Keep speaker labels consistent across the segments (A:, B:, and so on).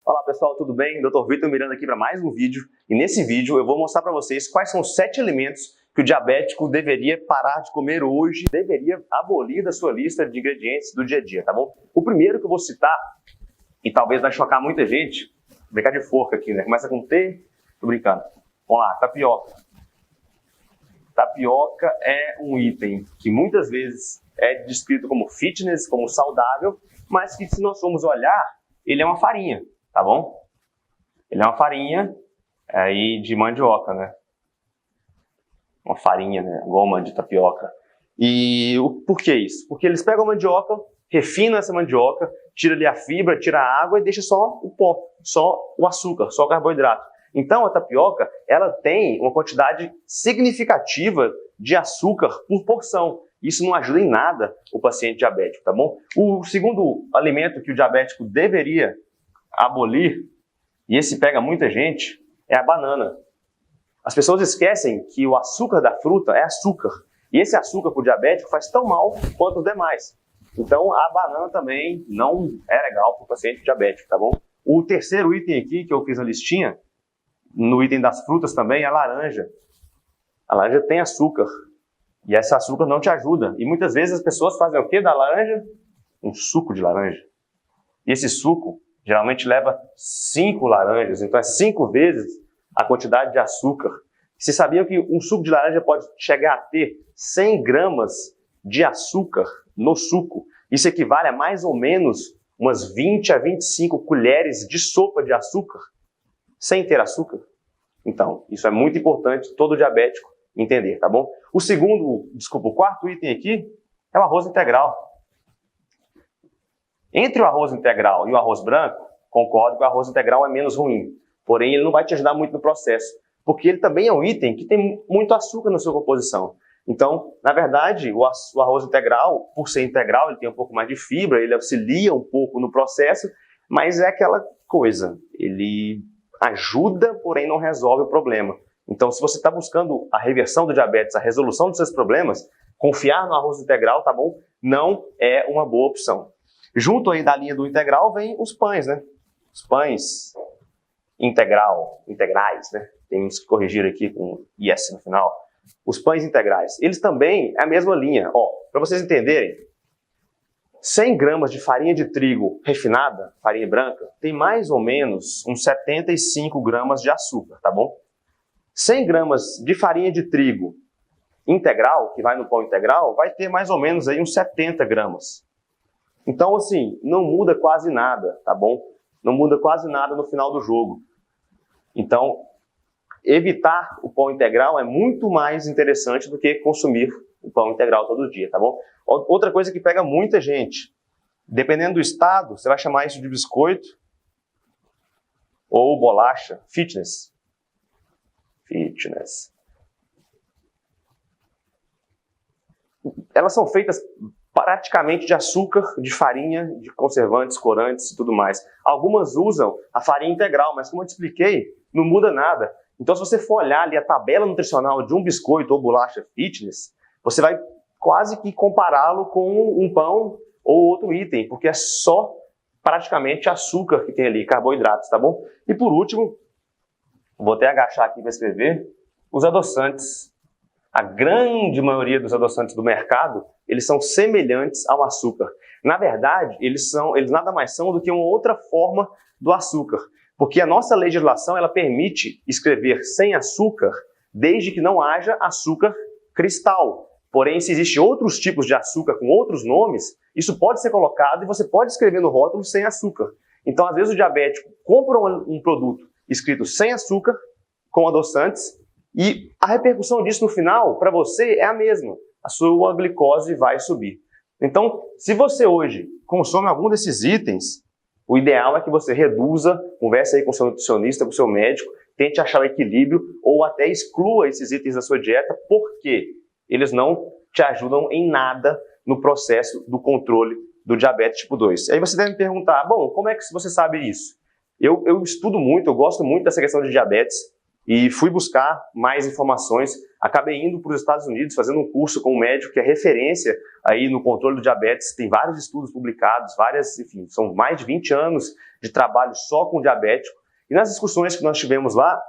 A: Olá pessoal, tudo bem? Dr. Vitor Miranda aqui para mais um vídeo. E nesse vídeo eu vou mostrar para vocês quais são os 7 alimentos que o diabético deveria parar de comer hoje, deveria abolir da sua lista de ingredientes do dia a dia, tá bom? O primeiro que eu vou citar, e talvez vai chocar muita gente, vou brincar de forca aqui, né? Começa com T, tô brincando. Vamos lá, tapioca. Tapioca é um item que muitas vezes é descrito como fitness, como saudável, mas que se nós formos olhar, ele é uma farinha. Tá bom? Ele é uma farinha aí de mandioca, né? Uma farinha, né? Goma de tapioca. E por que isso? Porque eles pegam a mandioca, refinam essa mandioca, tira ali a fibra, tira a água e deixa só o pó, só o açúcar, só o carboidrato. Então a tapioca, ela tem uma quantidade significativa de açúcar por porção. Isso não ajuda em nada o paciente diabético, tá bom? O segundo alimento que o diabético deveria abolir, e esse pega muita gente, é a banana. As pessoas esquecem que o açúcar da fruta é açúcar. E esse açúcar para o diabético faz tão mal quanto os demais. Então a banana também não é legal para o paciente diabético, tá bom? O terceiro item aqui que eu fiz na listinha, no item das frutas também, é a laranja. A laranja tem açúcar. E esse açúcar não te ajuda. E muitas vezes as pessoas fazem o quê da laranja? Um suco de laranja. E esse suco geralmente leva 5 laranjas, então é 5 vezes a quantidade de açúcar. Você sabia que um suco de laranja pode chegar a ter 100 gramas de açúcar no suco? Isso equivale a mais ou menos umas 20 a 25 colheres de sopa de açúcar, sem ter açúcar. Então, isso é muito importante todo diabético entender, tá bom? O quarto item aqui é o arroz integral. Entre o arroz integral e o arroz branco, concordo que o arroz integral é menos ruim. Porém, ele não vai te ajudar muito no processo, porque ele também é um item que tem muito açúcar na sua composição. Então, na verdade, o arroz integral, por ser integral, ele tem um pouco mais de fibra, ele auxilia um pouco no processo, mas é aquela coisa, ele ajuda, porém não resolve o problema. Então, se você está buscando a reversão do diabetes, a resolução dos seus problemas, confiar no arroz integral, tá bom? Não é uma boa opção. Junto aí da linha do integral vem os pães, né? Os pães integrais, né? Temos que corrigir aqui com IS no final. Os pães integrais, eles também é a mesma linha. Ó, para vocês entenderem, 100 gramas de farinha de trigo refinada, farinha branca, tem mais ou menos uns 75 gramas de açúcar, tá bom? 100 gramas de farinha de trigo integral, que vai no pão integral, vai ter mais ou menos aí uns 70 gramas. Então, assim, não muda quase nada, tá bom? Não muda quase nada no final do jogo. Então, evitar o pão integral é muito mais interessante do que consumir o pão integral todo dia, tá bom? Outra coisa que pega muita gente, dependendo do estado, você vai chamar isso de biscoito ou bolacha, fitness. Fitness. Elas são feitas praticamente de açúcar, de farinha, de conservantes, corantes e tudo mais. Algumas usam a farinha integral, mas como eu te expliquei, não muda nada. Então, se você for olhar ali a tabela nutricional de um biscoito ou bolacha fitness, você vai quase que compará-lo com um pão ou outro item, porque é só praticamente açúcar que tem ali, carboidratos, tá bom? E por último, vou até agachar aqui para escrever, os adoçantes. A grande maioria dos adoçantes do mercado, eles são semelhantes ao açúcar. Na verdade, eles nada mais são do que uma outra forma do açúcar. Porque a nossa legislação, ela permite escrever sem açúcar, desde que não haja açúcar cristal. Porém, se existem outros tipos de açúcar com outros nomes, isso pode ser colocado e você pode escrever no rótulo sem açúcar. Então, às vezes o diabético compra um produto escrito sem açúcar, com adoçantes, e a repercussão disso no final, para você, é a mesma. A sua glicose vai subir. Então, se você hoje consome algum desses itens, o ideal é que você reduza, converse aí com o seu nutricionista, com o seu médico, tente achar o equilíbrio ou até exclua esses itens da sua dieta, porque eles não te ajudam em nada no processo do controle do diabetes tipo 2. Aí você deve me perguntar, bom, como é que você sabe isso? Eu estudo muito, eu gosto muito dessa questão de diabetes, e fui buscar mais informações, acabei indo para os Estados Unidos, fazendo um curso com um médico que é referência aí no controle do diabetes, tem vários estudos publicados, enfim, são mais de 20 anos de trabalho só com diabético. E nas discussões que nós tivemos lá,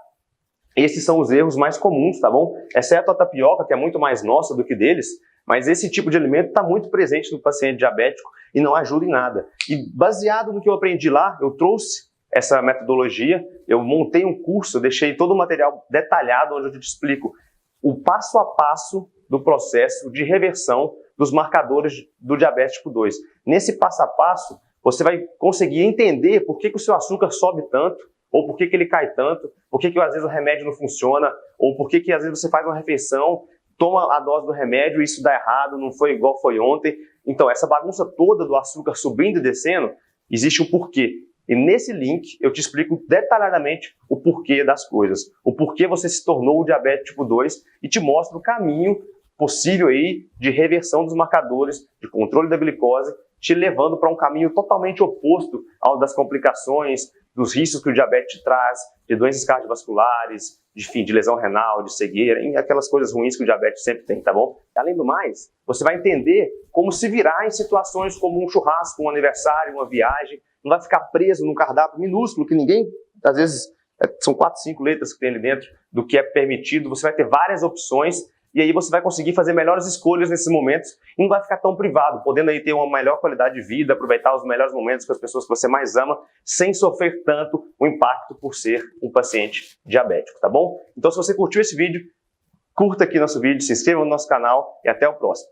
A: esses são os erros mais comuns, tá bom? Exceto a tapioca, que é muito mais nossa do que deles, mas esse tipo de alimento está muito presente no paciente diabético e não ajuda em nada. E baseado no que eu aprendi lá, eu trouxe essa metodologia, eu montei um curso, eu deixei todo o material detalhado, onde eu te explico o passo a passo do processo de reversão dos marcadores do diabetes tipo 2. Nesse passo a passo, você vai conseguir entender por que o seu açúcar sobe tanto, ou por que ele cai tanto, por que às vezes o remédio não funciona, ou por que às vezes você faz uma refeição, toma a dose do remédio e isso dá errado, não foi igual foi ontem. Então, essa bagunça toda do açúcar subindo e descendo, existe um porquê. E nesse link eu te explico detalhadamente o porquê das coisas, o porquê você se tornou o diabetes tipo 2 e te mostro o caminho possível aí de reversão dos marcadores, de controle da glicose, te levando para um caminho totalmente oposto ao das complicações, dos riscos que o diabetes traz, de doenças cardiovasculares, de lesão renal, de cegueira, e aquelas coisas ruins que o diabetes sempre tem, tá bom? Além do mais, você vai entender como se virar em situações como um churrasco, um aniversário, uma viagem, não vai ficar preso num cardápio minúsculo que ninguém, às vezes, são 4, 5 letras que tem ali dentro do que é permitido, você vai ter várias opções e aí você vai conseguir fazer melhores escolhas nesses momentos e não vai ficar tão privado, podendo aí ter uma melhor qualidade de vida, aproveitar os melhores momentos com as pessoas que você mais ama, sem sofrer tanto o impacto por ser um paciente diabético, tá bom? Então, se você curtiu esse vídeo, curta aqui nosso vídeo, se inscreva no nosso canal e até o próximo.